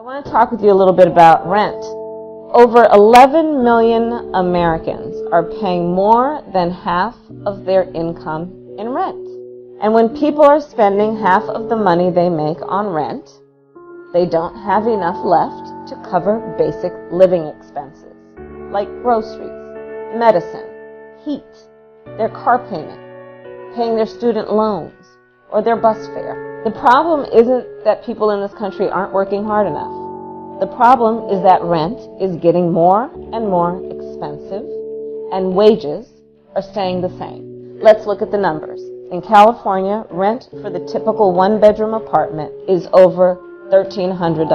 I want to talk with you a little bit about rent. Over 11 million Americans are paying more than half of their income in rent. And when people are spending half of the money they make on rent, they don't have enough left to cover basic living expenses, like groceries, medicine, heat, their car payment, paying their student loans, or their bus fare. The problem isn't that people in this country aren't working hard enough. The problem is that rent is getting more and more expensive, and wages are staying the same. Let's look at the numbers. In California, rent for the typical one-bedroom apartment is over $1,300,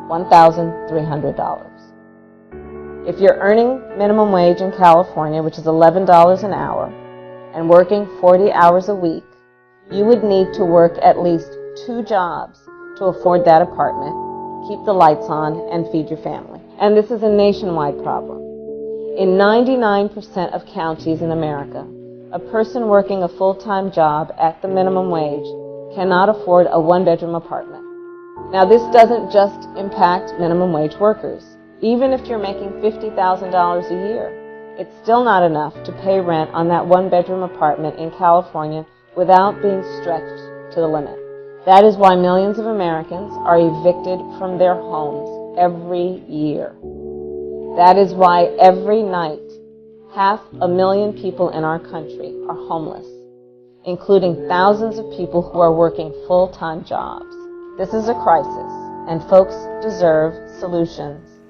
$1,300. If you're earning minimum wage in California, which is $11 an hour, and working 40 hours a week, you would need to work at least 2 jobs to afford that apartment, keep the lights on, and feed your family. And this is a nationwide problem. In 99% of counties in America, a person working a full-time job at the minimum wage cannot afford a one-bedroom apartment. Now, this doesn't just impact minimum wage workers. Even if you're making $50,000 a year, it's still not enough to pay rent on that one-bedroom apartment in California without being stretched to the limit. That is why millions of Americans are evicted from their homes every year. That is why every night 500,000 people in our country are homeless, including thousands of people who are working full-time jobs. This is a crisis, and folks deserve solutions.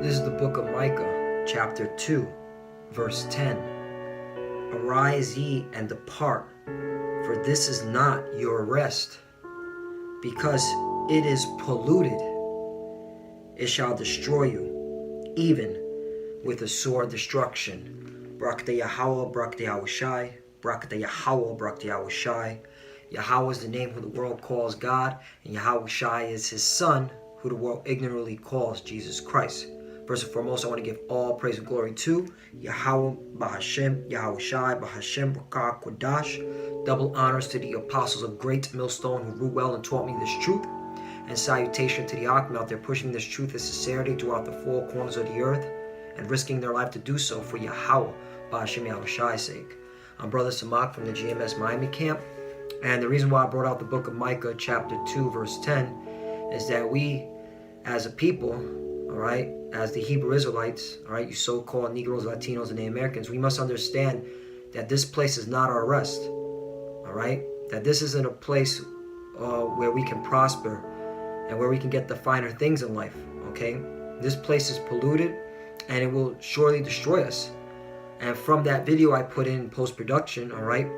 This is the book of Micah, chapter 2, verse 10. Arise ye and depart, for this is not your rest, because it is polluted. It shall destroy you, even with a sore destruction. Barak Yahweh, Barak Yahushai, Barak Yahweh, Barak Yahushai. Yahweh is the name who the world calls God, and Yahushai is his son, who the world ignorantly calls Jesus Christ. First and foremost, I want to give all praise and glory to Yahweh, Bahashem, Yahushai, Bahashem, Bakar, Kodash. Double honors to the apostles of Great Millstone who grew well and taught me this truth. And salutation to the Akim out there pushing this truth and sincerity throughout the 4 corners of the earth and risking their life to do so for Yahweh, Bahashem, Yahushai's sake. I'm Brother Samak from the GMS Miami camp. And the reason why I brought out the book of Micah, chapter 2, verse 10, is that we, as a people, all right, as the Hebrew Israelites, all right, you so-called Negroes, Latinos, and the Americans, we must understand that this place is not our rest, all right? That this isn't a place where we can prosper and where we can get the finer things in life, okay? This place is polluted, and it will surely destroy us. And from that video I put in post-production, all right,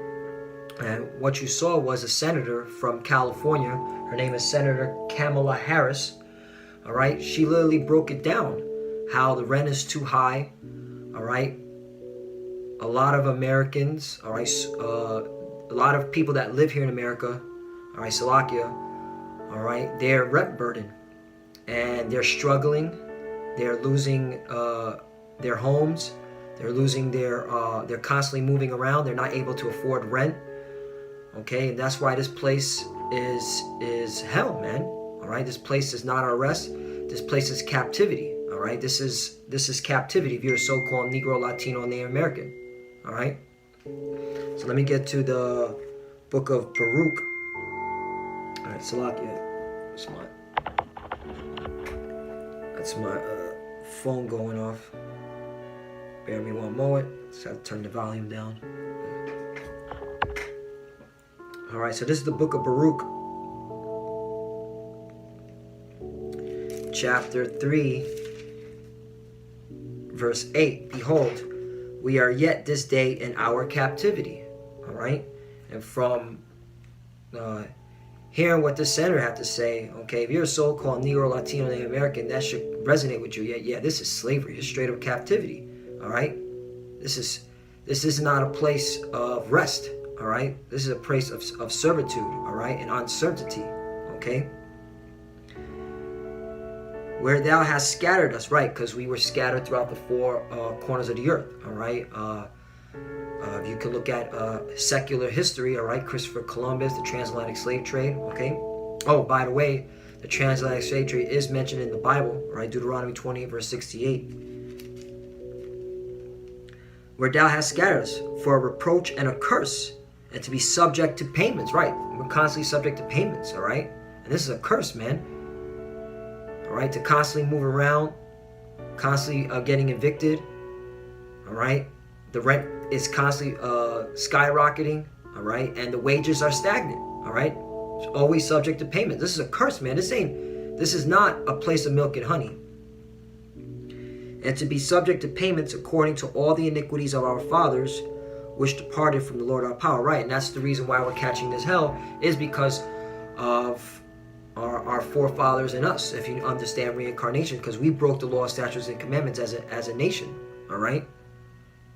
and what you saw was a senator from California. Her name is Senator Kamala Harris. All right, she literally broke it down, how the rent is too high. All right, a lot of Americans, all right, a lot of people that live here in America, all right, Salakia, all right, they're rent burdened, and they're struggling. They're losing their homes. They're losing they're constantly moving around. They're not able to afford rent. Okay, and that's why this place is hell, man. All right, this place is not our rest. This place is captivity. All right, this is captivity if you're a so-called Negro, Latino, and Native American. All right. So let me get to the book of Baruch. All right, Salakia. That's my phone going off. Bear me one moment. Just have to turn the volume down. All right, so this is the book of Baruch, chapter 3, verse 8. Behold, we are yet this day in our captivity. All right, and from hearing what the senator had to say, okay, if you're a so-called Negro, Latino, Native American, that should resonate with you. Yeah, this is slavery. It's straight up captivity. All right, this is not a place of rest. All right, this is a place of servitude, all right, and uncertainty, okay? Where thou hast scattered us, right, because we were scattered throughout the 4 corners of the earth, all right? If you could look at secular history, all right, Christopher Columbus, the transatlantic slave trade, okay? Oh, by the way, The transatlantic slave trade is mentioned in the Bible, right? Deuteronomy 28 verse 68. Where thou hast scattered us for a reproach and a curse, and to be subject to payments, right? We're constantly subject to payments, all right? And this is a curse, man. All right, to constantly move around, constantly getting evicted, all right? The rent is constantly skyrocketing, all right? And the wages are stagnant, all right? It's always subject to payment. This is a curse, man. This is not a place of milk and honey. And to be subject to payments according to all the iniquities of our fathers, which departed from the Lord our power, right? And that's the reason why we're catching this hell, is because of our forefathers and us, if you understand reincarnation, because we broke the law, statutes, and commandments as a nation, all right?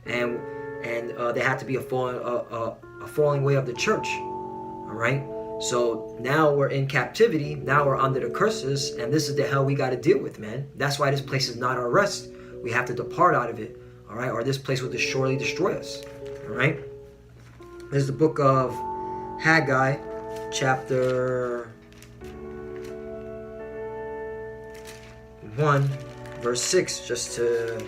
And there had to be a falling away of the church, all right? So now we're in captivity, now we're under the curses, and this is the hell we got to deal with, man. That's why this place is not our rest. We have to depart out of it, all right? Or this place will surely destroy us, all right? There's the book of Haggai, chapter 1, verse 6, just to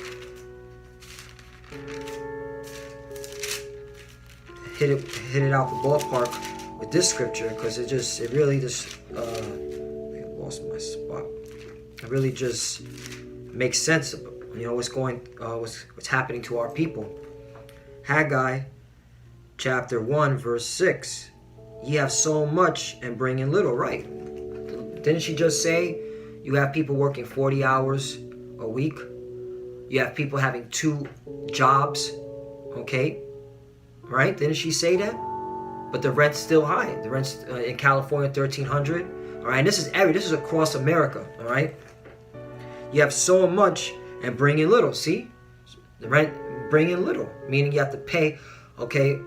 hit it out the ballpark with this scripture, because it really just I think I lost my spot. It really just makes sense of, what's happening to our people. Haggai chapter 1 verse 6, ye have sown much and bring in little, right? Didn't she just say you have people working 40 hours a week? You have people having 2 jobs, okay? Right? Didn't she say that? But the rent's still high. The rent's in California, $1,300. All right, and this is across America. All right, you have so much and bring in little. See, the rent bring in little, meaning you have to pay, okay,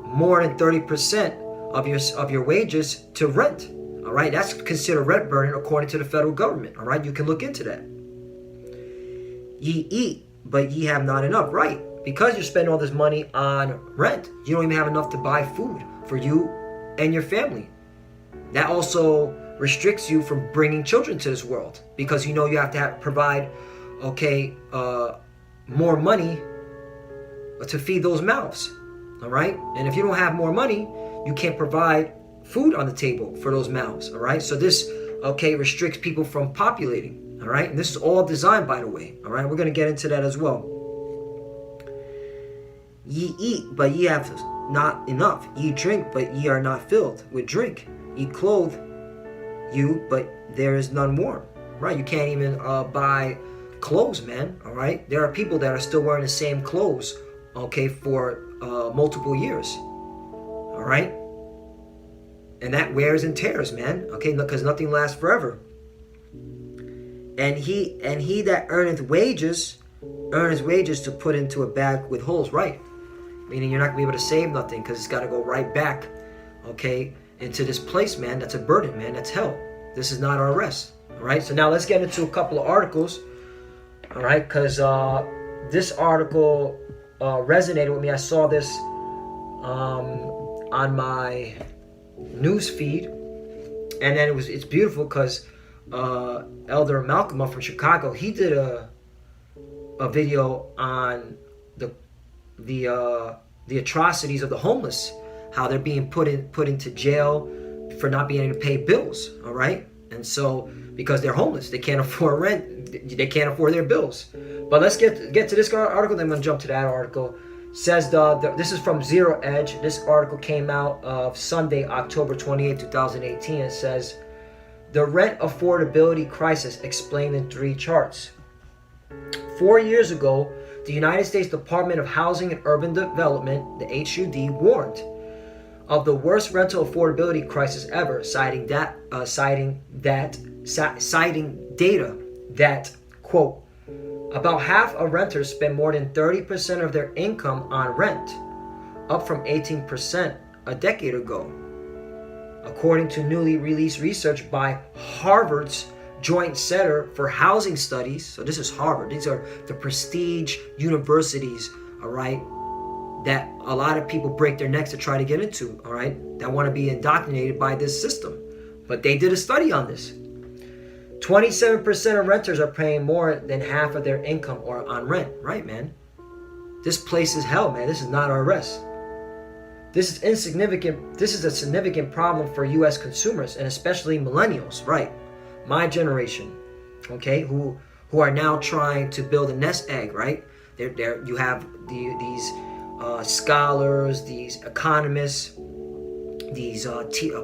more than 30% of your wages to rent. All right, that's considered rent burden according to the federal government. All right, you can look into that. Ye eat, but ye have not enough. Right. Because you spend all this money on rent, you don't even have enough to buy food for you and your family. That also restricts you from bringing children to this world, because you have to provide, more money to feed those mouths. All right, and if you don't have more money, you can't provide food on the table for those mouths. All right, so this restricts people from populating. All right, and this is all designed, by the way. All right, we're going to get into that as well. Ye eat, but ye have not enough. Ye drink, but ye are not filled with drink. Ye clothe you, but there is none warm. Right? You can't even buy clothes, man. All right? There are people that are still wearing the same clothes, for multiple years. All right? And that wears and tears, man. Okay? Because nothing lasts forever. And he that earneth wages to put into a bag with holes. Right? Meaning you're not going to be able to save nothing, because it's got to go right back, into this place, man. That's a burden, man. That's hell. This is not our rest. All right. So now let's get into a couple of articles. All right. Because this article resonated with me. I saw this on my news feed. And then it's beautiful because Elder Malcolm up from Chicago, he did a video on the atrocities of the homeless, how they're being put into jail for not being able to pay bills. All right, and so because they're homeless, they can't afford rent, they can't afford their bills. But let's get to this article. Then I'm gonna jump to that article. It says this is from Zero Edge. This article came out of Sunday, October 28, 2018. It says the rent affordability crisis explained in 3 charts. 4 years ago, the United States Department of Housing and Urban Development, the HUD, warned of the worst rental affordability crisis ever, citing data that, quote, about half of renters spend more than 30% of their income on rent, up from 18% a decade ago. According to newly released research by Harvard's Joint Center for Housing Studies, so this is Harvard, these are the prestige universities, all right, that a lot of people break their necks to try to get into, all right, that want to be indoctrinated by this system. But they did a study on this, 27% of renters are paying more than half of their income or on rent. Right, man? This place is hell, man. This is not our rest. This is insignificant. This is a significant problem for U.S. consumers and especially millennials, right? My generation, okay, who are now trying to build a nest egg, right? You have these scholars, these economists, these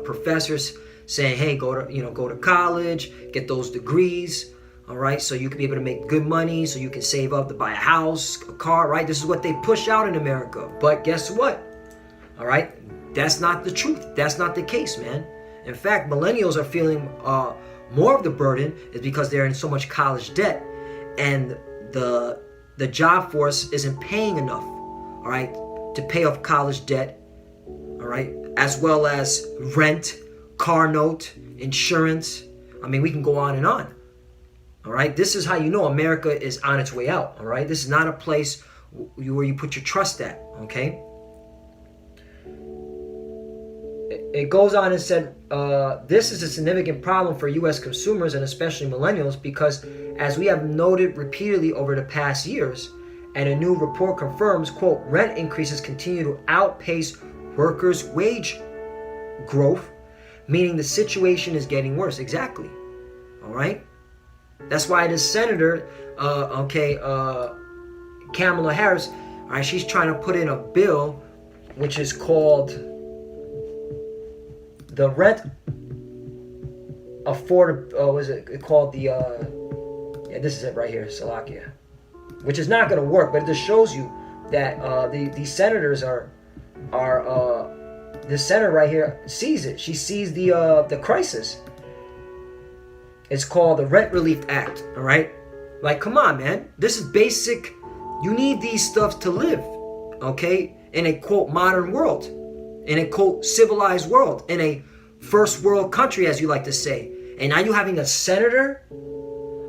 professors saying, hey, go to college, get those degrees, all right, so you can be able to make good money, so you can save up to buy a house, a car, right? This is what they push out in America. But guess what? All right, that's not the truth. That's not the case, man. In fact, millennials are feeling more of the burden is because they're in so much college debt, and the job force isn't paying enough, all right, to pay off college debt, all right, as well as rent, car note, insurance. I mean, we can go on and on. All right, this is how you know America is on its way out. All right, this is not a place where you put your trust at. Okay. It goes on and said, this is a significant problem for U.S. consumers and especially millennials because, as we have noted repeatedly over the past years, and a new report confirms, quote, rent increases continue to outpace workers' wage growth, meaning the situation is getting worse. Exactly. All right. That's why the senator, Kamala Harris, all right, she's trying to put in a bill which is called the rent was it called the this is it right here, Salakia, which is not going to work, but it just shows you that these senators are this senator right here sees it. She sees the crisis. It's called the Rent Relief Act. All right, like, come on, man, this is basic. You need these stuff to live, okay, in a quote modern world, in a quote civilized world, in a first world country, as you like to say. And now you having a senator,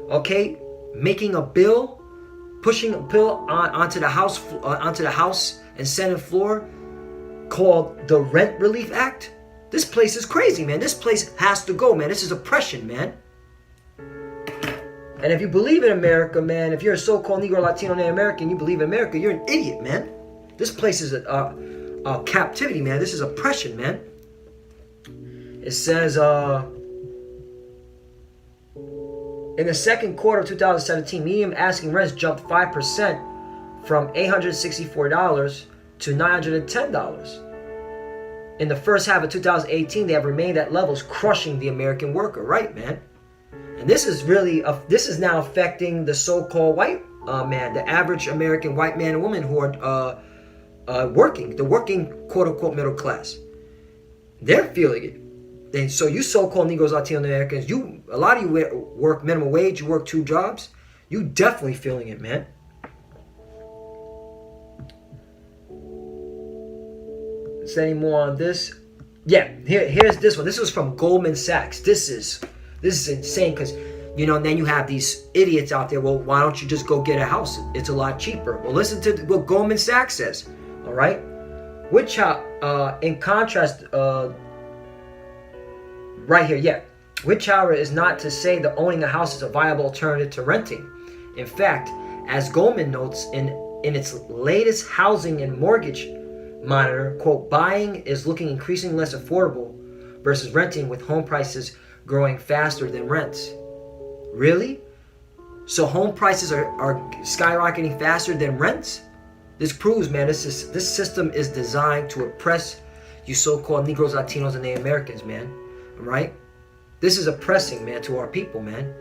okay, making a bill, pushing a bill onto the House and Senate floor called the Rent Relief Act. This place is crazy, man. This place has to go, man. This is oppression, man. And if you believe in America, man, if you're a so-called Negro, Latino, Native American, you believe in America, you're an idiot, man. This place is a captivity, man. This is oppression, man. It says, in the second quarter of 2017, median asking rents jumped 5% from $864 to $910. In the first half of 2018, they have remained at levels crushing the American worker, right, man? And this is really, this is now affecting the so-called white man, the average American white man and woman who are working, the working quote-unquote middle class. They're feeling it. And so you so-called Negroes, Latino Americans, a lot of you work minimum wage, you work 2 jobs, you definitely feeling it, man. Is there any more on this? Yeah, here's this one. This was from Goldman Sachs. This is insane because, then you have these idiots out there. Well, why don't you just go get a house? It's a lot cheaper. Well, listen to what Goldman Sachs says, all right? Which, in contrast, right here, yeah. Which, however, is not to say that owning a house is a viable alternative to renting. In fact, as Goldman notes in its latest housing and mortgage monitor, quote, buying is looking increasingly less affordable versus renting, with home prices growing faster than rents. Really? So home prices are skyrocketing faster than rents? This proves, man, this system is designed to oppress you so-called Negroes, Latinos, and Native Americans, man. All right? This is oppressing, man, to our people, man.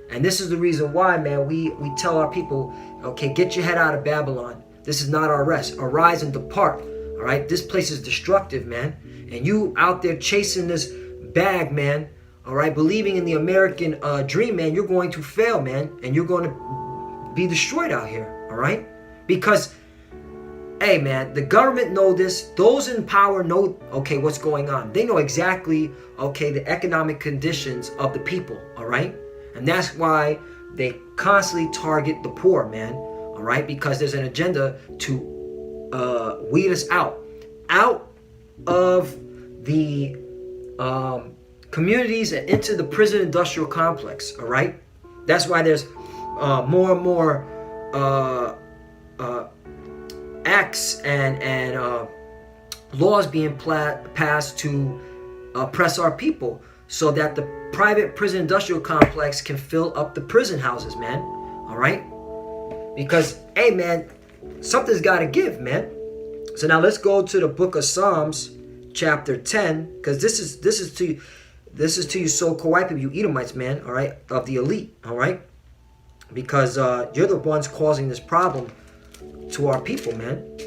And this is the reason why, man, we tell our people, okay, get your head out of Babylon. This is not our rest. Arise and depart. All right? This place is destructive, man. And you out there chasing this bag, man, all right, believing in the American dream, man, you're going to fail, man. And you're going to be destroyed out here, all right? Because, hey, man, the government know this. Those in power know, okay, what's going on. They know exactly, okay, the economic conditions of the people, all right? And that's why they constantly target the poor, man, all right? Because there's an agenda to weed us out of the communities and into the prison industrial complex, all right? That's why there's more and more acts and laws being passed to oppress our people so that the private prison industrial complex can fill up the prison houses, man, all right? Because, hey, man, something's got to give, man. So now let's go to the book of Psalms, chapter 10, because this is to you so-called white people, you Edomites, man, all right, of the elite, all right? Because you're the ones causing this problem to our people, man.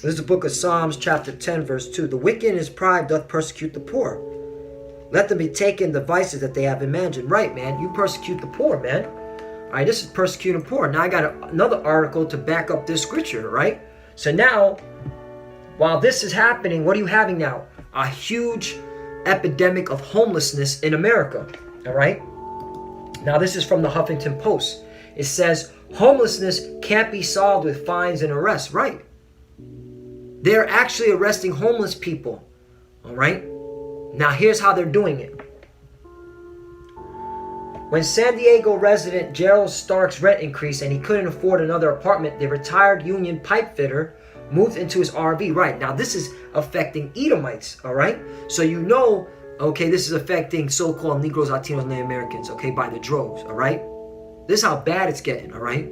This is the book of Psalms, chapter 10, verse 2. The wicked in his pride doth persecute the poor. Let them be taken the vices that they have imagined. Right, man, you persecute the poor, man. All right, this is persecuting poor. Now I got another article to back up this scripture, right? So now, while this is happening, what are you having now? A huge epidemic of homelessness in America, all right? Now this is from the Huffington Post. It says, homelessness can't be solved with fines and arrests, right? They're actually arresting homeless people, all right? Now here's how they're doing it. When San Diego resident Gerald Stark's rent increased and he couldn't afford another apartment, the retired union pipe fitter moved into his RV. Right, now this is affecting Edomites, all right? So you know, okay, this is affecting so-called Negroes, Latinos, and Native Americans, okay, by the droves, all right? This is how bad it's getting, all right?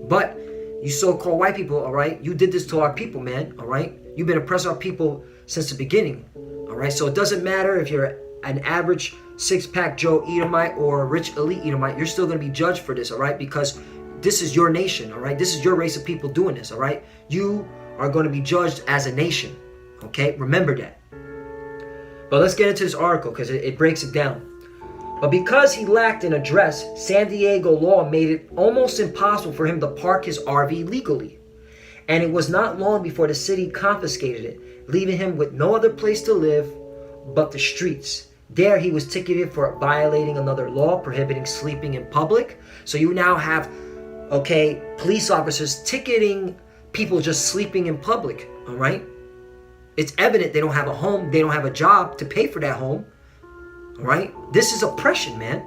But you so-called white people, all right, you did this to our people, man, all right? You've been oppressing our people since the beginning, all right? So it doesn't matter if you're an average six-pack Joe Edomite or a rich elite Edomite, you're still going to be judged for this, all right? Because this is your nation, all right? This is your race of people doing this, all right? You are going to be judged as a nation, okay? Remember that. But let's get into this article because it breaks it down. But because he lacked an address, San Diego law made it almost impossible for him to park his RV legally. And it was not long before the city confiscated it, leaving him with no other place to live but the streets. There he was ticketed for violating another law prohibiting sleeping in public. So you now have, okay, police officers ticketing people just sleeping in public, all right? It's evident they don't have a home, they don't have a job to pay for that home, all right? This is oppression, man.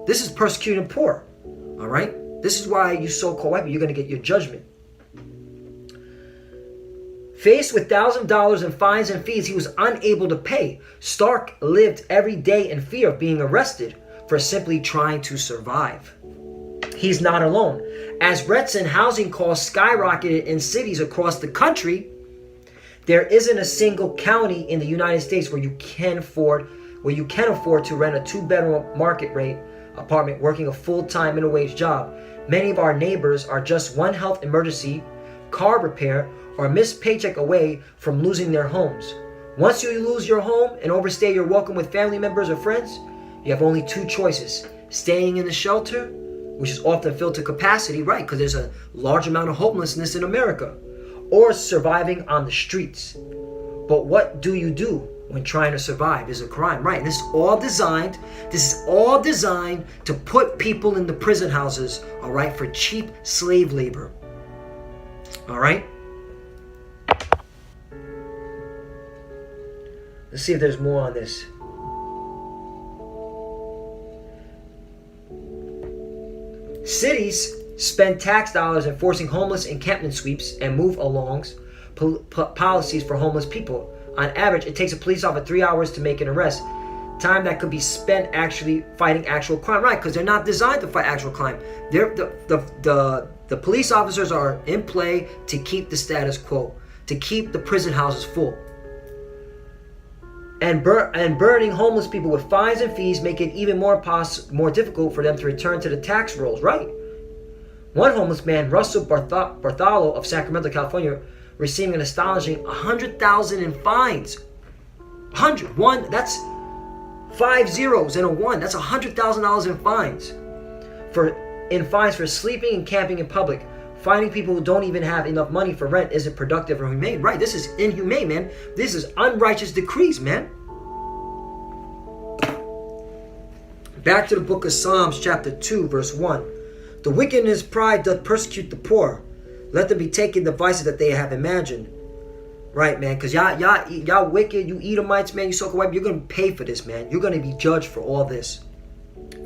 This is persecuting poor, all right? This is why you so-called white people, you're going to get your judgment. Faced with $1,000 in fines and fees he was unable to pay, Stark lived every day in fear of being arrested for simply trying to survive. He's not alone. As rents and housing costs skyrocketed in cities across the country, there isn't a single county in the United States where you can afford to rent a two-bedroom market rate apartment working a full-time minimum wage job. Many of our neighbors are just one health emergency, car repair, or a missed paycheck away from losing their homes. Once you lose your home and overstay your welcome with family members or friends, you have only two choices. Staying in the shelter, which is often filled to capacity, right, because there's a large amount of homelessness in America, or surviving on the streets. But what do you do when trying to survive is a crime, right? And this is all designed to put people in the prison houses, all right, for cheap slave labor. All right? Let's see if there's more on this. Cities spend tax dollars enforcing homeless encampment sweeps and move-alongs policies for homeless people. On average, it takes a police officer 3 hours to make an arrest. Time that could be spent actually fighting actual crime, right? Because they're not designed to fight actual crime. The police officers are in play to keep the status quo, to keep the prison houses full. And burning homeless people with fines and fees make it even more difficult for them to return to the tax rolls, right? One homeless man, Russell Bartholo of Sacramento, California, receiving an astonishing $100,000 in fines. That's 5 zeros and a 1. That's $100,000 in fines. For sleeping and camping in public. Finding people who don't even have enough money for rent isn't productive or humane. Right, this is inhumane, man. This is unrighteous decrees, man. Back to the book of Psalms, chapter 2, verse 1. The wicked in his pride doth persecute the poor. Let them be taken the vices that they have imagined. Right, man, because y'all wicked, you Edomites, man, you so-called white, you're going to pay for this, man. You're going to be judged for all this.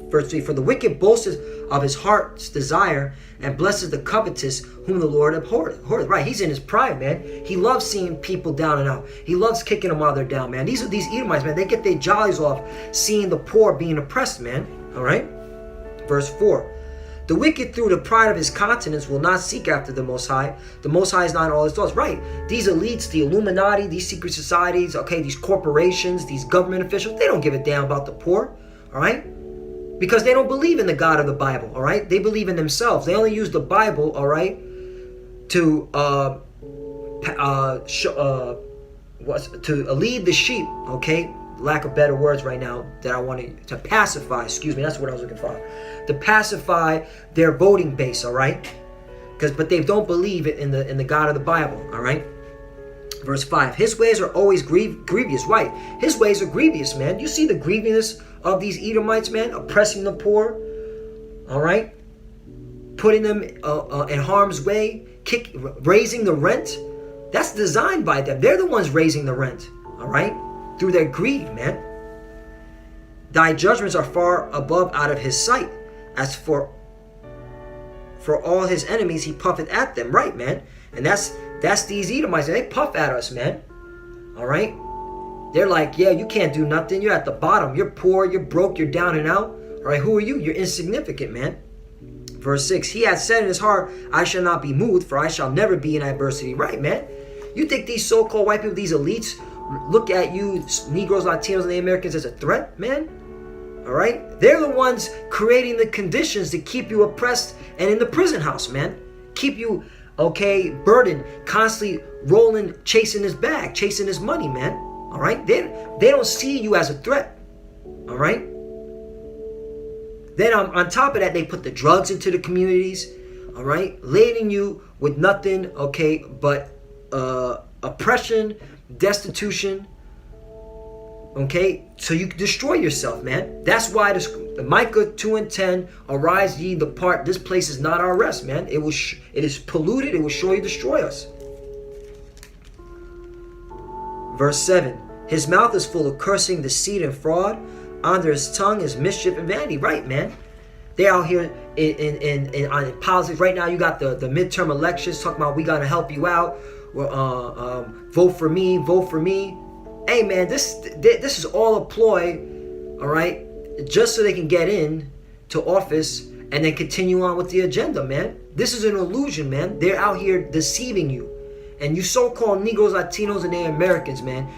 Verse 3, for the wicked boasts of his heart's desire and blesses the covetous whom the Lord abhorreth. Right, he's in his pride, man. He loves seeing people down and out. He loves kicking them while they're down, man. These Edomites, man, they get their jollies off seeing the poor being oppressed, man. All right? Verse 4, the wicked through the pride of his countenance will not seek after the Most High. The Most High is not in all his thoughts. Right. These elites, the Illuminati, these secret societies, okay, these corporations, these government officials, they don't give a damn about the poor. All right. Because they don't believe in the God of the Bible. All right. They believe in themselves. They only use the Bible, all right, to lead the sheep, okay? Lack of better words right now that I wanted to pacify, excuse me, that's what I was looking for. To pacify their voting base, all right? But they don't believe it in the God of the Bible, all right? Verse 5, his ways are always grievous, right? His ways are grievous, man. You see the grievousness of these Edomites, man, oppressing the poor, all right? Putting them in harm's way, raising the rent. That's designed by them. They're the ones raising the rent, all right? Through their greed, man. Thy judgments are far above out of his sight. As for all his enemies, he puffeth at them. Right, man. And that's these Edomites. They puff at us, man. All right? They're like, yeah, you can't do nothing. You're at the bottom. You're poor. You're broke. You're down and out. All right, who are you? You're insignificant, man. Verse 6, he hath said in his heart, I shall not be moved, for I shall never be in adversity. Right, man. You think these so-called white people, these elites, look at you, Negroes, Latinos, and the Americans as a threat, man? All right? They're the ones creating the conditions to keep you oppressed and in the prison house, man. Keep you, okay, burdened, constantly rolling, chasing his bag, chasing his money, man. All right? They don't see you as a threat. All right? Then on top of that, they put the drugs into the communities. All right? Lading you with nothing, okay, but oppression, destitution, okay, so you can destroy yourself, man. That's why Micah 2:10, arise ye, depart. This place is not our rest, man. It is polluted. It will surely destroy us. Verse 7, his mouth is full of cursing, deceit, and fraud. Under his tongue is mischief and vanity. Right, man. They out here in politics right now. You got the midterm elections talking about we gotta help you out. Vote for me, vote for me. Hey, man, this is all a ploy, all right, just so they can get in to office and then continue on with the agenda, man. This is an illusion, man. They're out here deceiving you. And you so-called Negroes, Latinos, and Native Americans, man,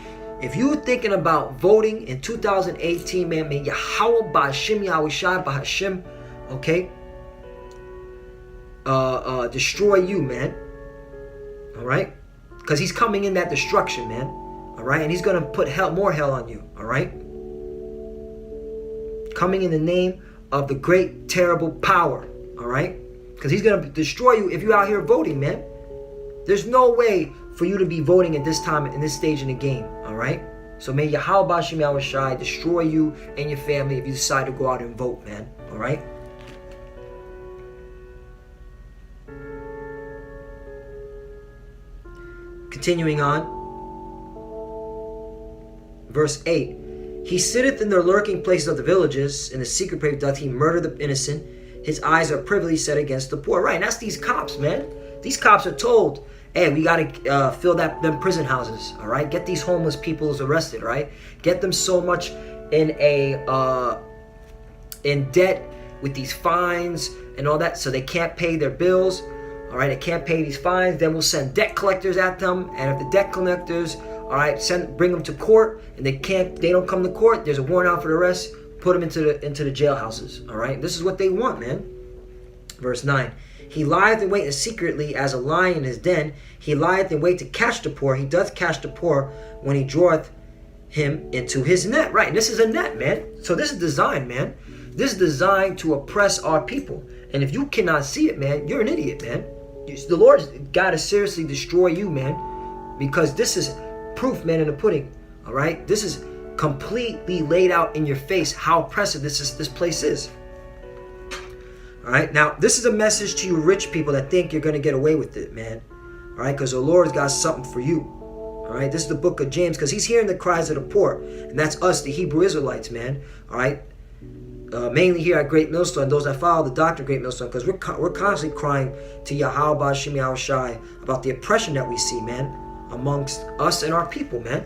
if you're thinking about voting in 2018, man, may Yahweh Ba'Hashim Yahushai Ba'Hashim, okay, destroy you, man. All right? Because he's coming in that destruction, man. All right? And he's going to put more hell on you. All right? Coming in the name of the great, terrible power. All right? Because he's going to destroy you if you're out here voting, man. There's no way for you to be voting at this time, in this stage in the game. All right? So may Yahweh Ba'Hashim Yahushai destroy you and your family if you decide to go out and vote, man. All right? Continuing on, verse 8, he sitteth in the lurking places of the villages, in the secret place doth he murder the innocent, his eyes are privily set against the poor. Right, and that's these cops, man. These cops are told, hey, we gotta fill them prison houses, all right? Get these homeless people arrested, all right? Get them so much in debt with these fines and all that, so they can't pay their bills. All right, they can't pay these fines. Then we'll send debt collectors at them, and if the debt collectors, all right, bring them to court, and they don't come to court, there's a warrant out for the arrest. Put them into the jailhouses. All right, this is what they want, man. Verse 9, he lieth in wait secretly as a lion in his den. He lieth in wait to catch the poor. He doth catch the poor when he draweth him into his net. Right, and this is a net, man. So this is designed, man. This is designed to oppress our people. And if you cannot see it, man, you're an idiot, man. The Lord's got to seriously destroy you, man, because this is proof, man, in the pudding. All right, this is completely laid out in your face how oppressive this place is. All right, now this is a message to you rich people that think you're going to get away with it, man. All right, because the Lord's got something for you. All All right, this is the book of James, because he's hearing the cries of the poor, and that's us, the Hebrew Israelites, man. All right, mainly here at Great Millstone, those that follow the doctrine of Great Millstone, because we're constantly crying to Yahweh Shem Yahweh Shai about the oppression that we see, man, amongst us and our people, man.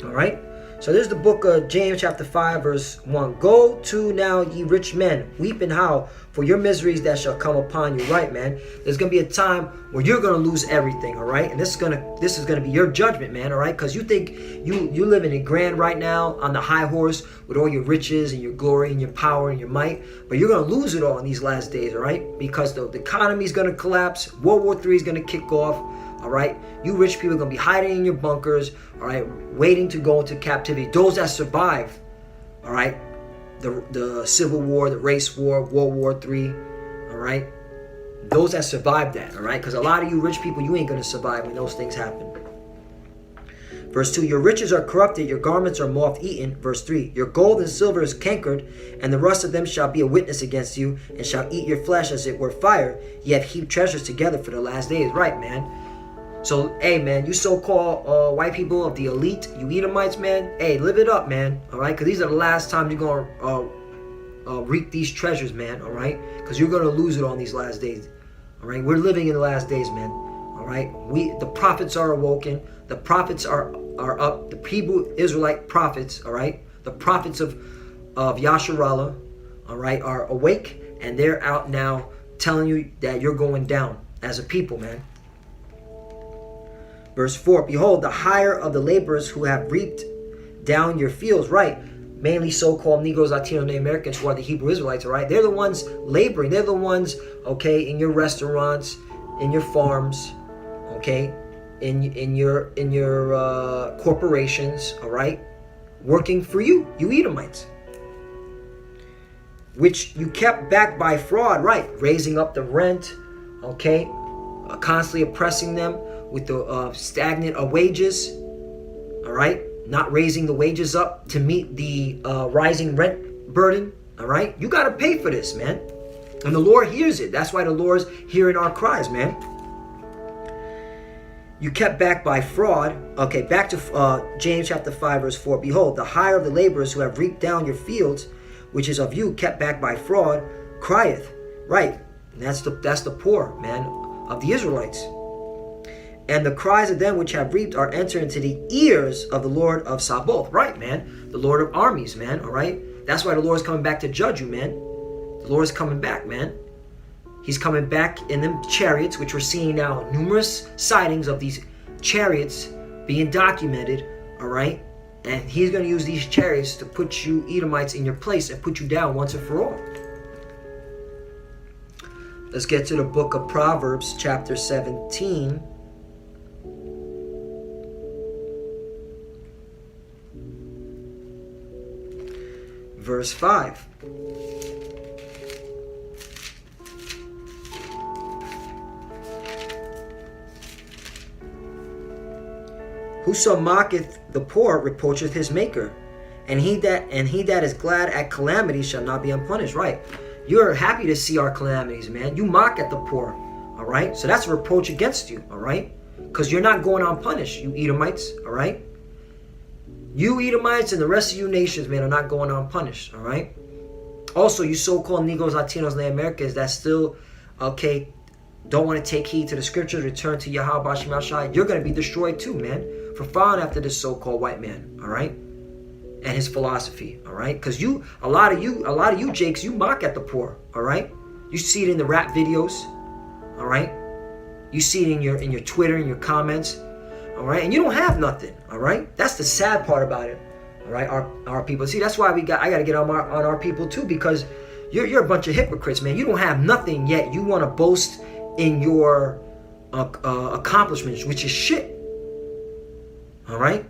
All right. So this is the book of James chapter 5 verse 1. Go to now, ye rich men, weep and howl for your miseries that shall come upon you. Right, man. There's gonna be a time where you're gonna lose everything, all right? And this is gonna be your judgment, man, all right? Because you think you living in grand right now on the high horse with all your riches and your glory and your power and your might, but you're gonna lose it all in these last days, all right? Because the economy is gonna collapse, World War III is gonna kick off. All right, you rich people are gonna be hiding in your bunkers, all right, waiting to go into captivity. Those that survive, all right, the Civil War, the race war, World War III, all right, those that survived that, all right, because a lot of you rich people, you ain't gonna survive when those things happen. Verse 2, your riches are corrupted, your garments are moth-eaten. Verse 3, your gold and silver is cankered, and the rust of them shall be a witness against you, and shall eat your flesh as it were fire. Ye have heaped treasures together for the last days. Right, man. So, hey, man, you so-called white people of the elite, you Edomites, man, hey, live it up, man, all right? Because these are the last times you're going to reap these treasures, man, all right? Because you're going to lose it on these last days, all right? We're living in the last days, man, all right? The prophets are awoken. The prophets are up. The Hebrew Israelite prophets, all right? The prophets of Yasharallah, all right, are awake, and they're out now telling you that you're going down as a people, man. Verse 4, behold, the hire of the laborers who have reaped down your fields, right? Mainly so-called Negroes, Latinos, Native Americans who are the Hebrew Israelites, all right? They're the ones laboring. They're the ones, okay, in your restaurants, in your farms, okay, in your corporations, all right? Working for you Edomites. Which you kept back by fraud, right? Raising up the rent, okay? Constantly oppressing them with the stagnant wages, all right? Not raising the wages up to meet the rising rent burden, all right? You got to pay for this, man. And the Lord hears it. That's why the Lord's hearing our cries, man. You kept back by fraud. Okay, back to James chapter 5, verse 4. Behold, the hire of the laborers who have reaped down your fields, which is of you, kept back by fraud, crieth. Right, and that's the poor, man, of the Israelites. And the cries of them which have reaped are entered into the ears of the Lord of Sabaoth. Right, man. The Lord of armies, man. All right. That's why the Lord is coming back to judge you, man. The Lord is coming back, man. He's coming back in them chariots, which we're seeing now numerous sightings of these chariots being documented. All right. And he's going to use these chariots to put you Edomites in your place and put you down once and for all. Let's get to the book of Proverbs, chapter 17. Verse 5. Whoso mocketh the poor reproacheth his maker, and he that is glad at calamity shall not be unpunished. Right. You're happy to see our calamities, man. You mock at the poor. All right. So that's a reproach against you. All right. Because you're not going unpunished, you Edomites. All right. You Edomites and the rest of you nations, man, are not going unpunished, all right? Also, you so-called Negroes, Latinos, Native Americans that still, okay, don't want to take heed to the scriptures, return to Yahweh Shem Yahweh, you're going to be destroyed too, man, for following after this so-called white man, all right? And his philosophy, all right? Because a lot of you Jakes, you mock at the poor, all right? You see it in the rap videos, all right? You see it in your Twitter, in your comments. All right, and you don't have nothing. All right, that's the sad part about it. All right, our people. See, that's why I got to get on our people too, because you're a bunch of hypocrites, man. You don't have nothing yet. You want to boast in your accomplishments, which is shit. All right,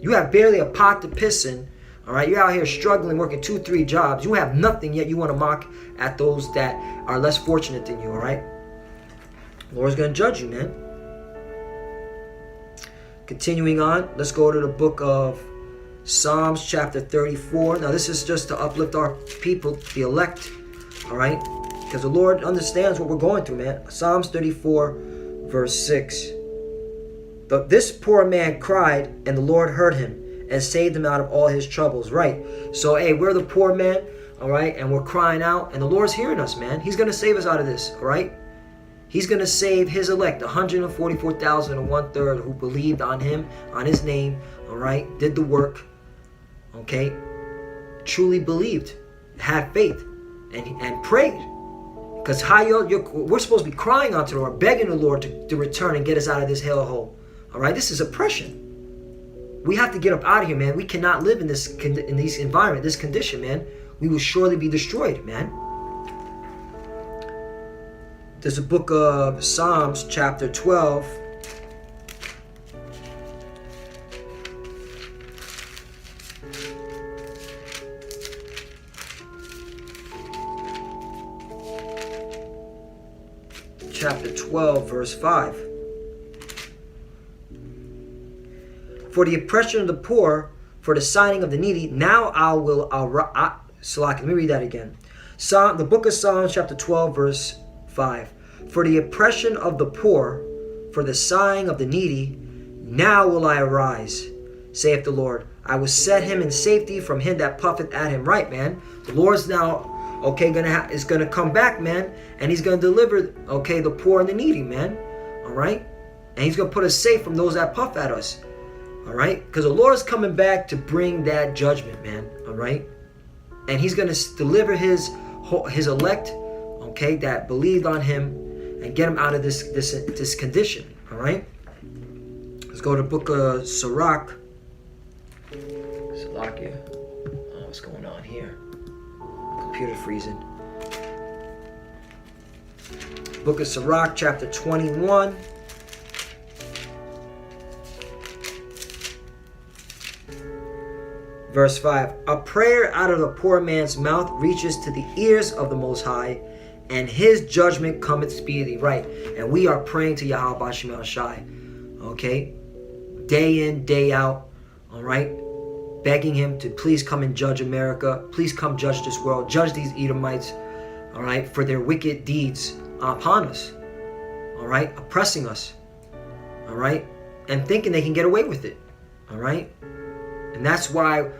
you have barely a pot to piss in. All right, you're out here struggling, working 2-3 jobs. You have nothing yet. You want to mock at those that are less fortunate than you. All right, the Lord's gonna judge you, man. Continuing on, let's go to the book of Psalms chapter 34. Now this is just to uplift our people, the elect, all right? Because the Lord understands what we're going through, man. Psalms 34, verse 6. This poor man cried, and the Lord heard him and saved him out of all his troubles. Right. So, hey, we're the poor man, all right, and we're crying out, and the Lord's hearing us, man. He's going to save us out of this, all right? He's going to save his elect, 144,000 and 1/3 who believed on him, on his name, all right, did the work, okay, truly believed, had faith, and prayed. Because we're supposed to be crying out to the Lord, begging the Lord to return and get us out of this hellhole, all right? This is oppression. We have to get up out of here, man. We cannot live in this environment, this condition, man. We will surely be destroyed, man. There's a book of Psalms, chapter 12. Chapter 12, verse 5. For the oppression of the poor, for the signing of the needy, now let me read that again. The book of Psalms, chapter 12, verse 5. For the oppression of the poor, for the sighing of the needy, now will I arise, saith the Lord. I will set him in safety from him that puffeth at him. Right, man. The Lord's now, okay, is gonna come back, man, and he's gonna deliver, okay, the poor and the needy, man. All right, and he's gonna put us safe from those that puff at us. All right, because the Lord is coming back to bring that judgment, man. All right, and he's gonna deliver his elect, okay, that believed on him, and get him out of this condition. All right, let's go to the book of Sirach. Salakia. Oh, what's going on here? Computer freezing. Book of Sirach, chapter 21. Verse 5. A prayer out of the poor man's mouth reaches to the ears of the Most High, and his judgment cometh speedily. Right. And we are praying to Yahweh B'Shem Shai. Okay. Day in, day out. All right. Begging him to please come and judge America. Please come judge this world. Judge these Edomites. All right. For their wicked deeds upon us. All right. Oppressing us. All right. And thinking they can get away with it. All right. And that's why,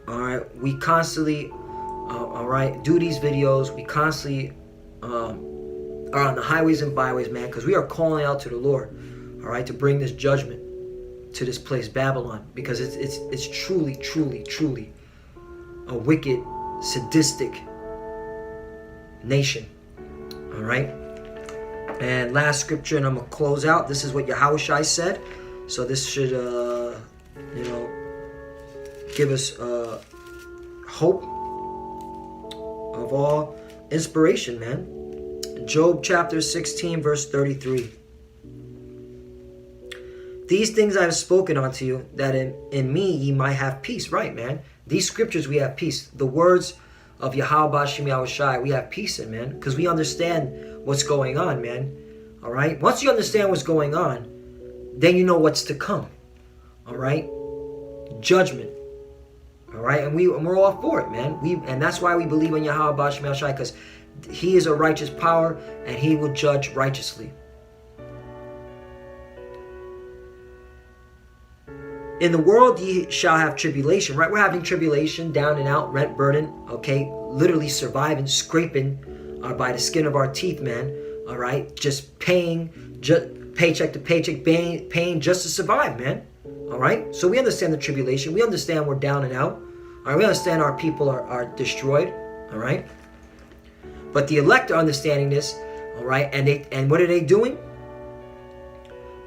all right, we constantly, all right, do these videos. We constantly are on the highways and byways, man, because we are calling out to the Lord, all right, to bring this judgment to this place, Babylon, because it's truly, truly, truly a wicked, sadistic nation, all right. And last scripture, and I'm gonna close out. This is what Yahushua said, so this should, you know, give us hope of all inspiration, man. Job chapter 16, verse 33. These things I have spoken unto you, that in me ye might have peace. Right, man. These scriptures we have peace. The words of Yahweh B'Shem Yahushai, we have peace in, man, because we understand what's going on, man. All right. Once you understand what's going on, then you know what's to come. All right. Judgment. All right, and we're all for it, man. And that's why we believe in Yahweh B'Shem Yahushai, because he is a righteous power and he will judge righteously. In the world ye shall have tribulation, right? We're having tribulation, down and out, rent burden, okay? Literally surviving, scraping by the skin of our teeth, man. All right, just paying, paycheck to paycheck, paying just to survive, man. All right, so we understand the tribulation. We understand we're down and out. All right, we understand our people are destroyed. All right, but the elect are understanding this. All right, and what are they doing?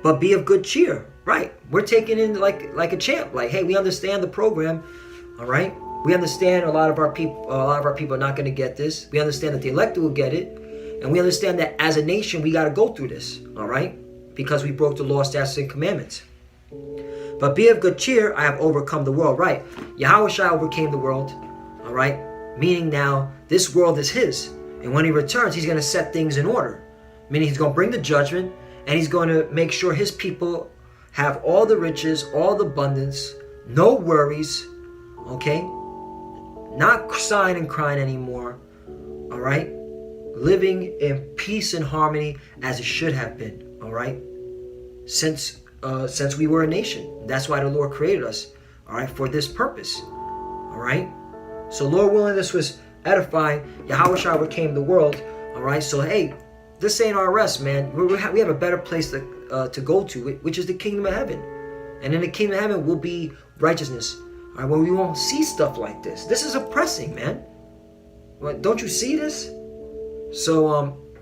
But be of good cheer. Right, we're taking in like a champ. Like, hey, we understand the program. All right, we understand a lot of our people are not going to get this. We understand that the elect will get it, and we understand that as a nation we got to go through this. All right, because we broke the law, statutes, and commandments. But be of good cheer, I have overcome the world. Right. Yahushua overcame the world. All right. Meaning now this world is his. And when he returns, he's going to set things in order. Meaning he's going to bring the judgment, and he's going to make sure his people have all the riches, all the abundance, no worries. Okay. Not sighing and crying anymore. All right. Living in peace and harmony as it should have been. All right. Since since we were a nation. That's why the Lord created us, all right, for this purpose, all right? So Lord willing, this was edifying. Yahweh Shai overcame the world, all right? So, hey, this ain't our rest, man. We have a better place to go to, which is the kingdom of heaven. And in the kingdom of heaven will be righteousness, all right, where we won't see stuff like this. This is oppressing, man. Don't you see this? So,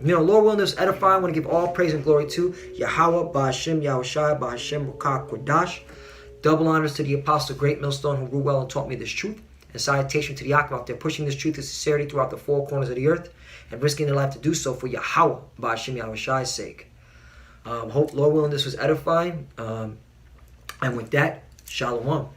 Lord willing, this edifying. I want to give all praise and glory to Yahweh, Ba'Hashem, Yahushai, Ba'Hashem, Rukah, Kodash. Double honors to the apostle, great millstone, who grew well and taught me this truth. And salutation to the Yaakov out there, pushing this truth with sincerity throughout the four corners of the earth and risking their life to do so for Yahweh, Ba'Hashem, Yahushai's sake. Hope, Lord willing, this was edifying. And with that, Shalom.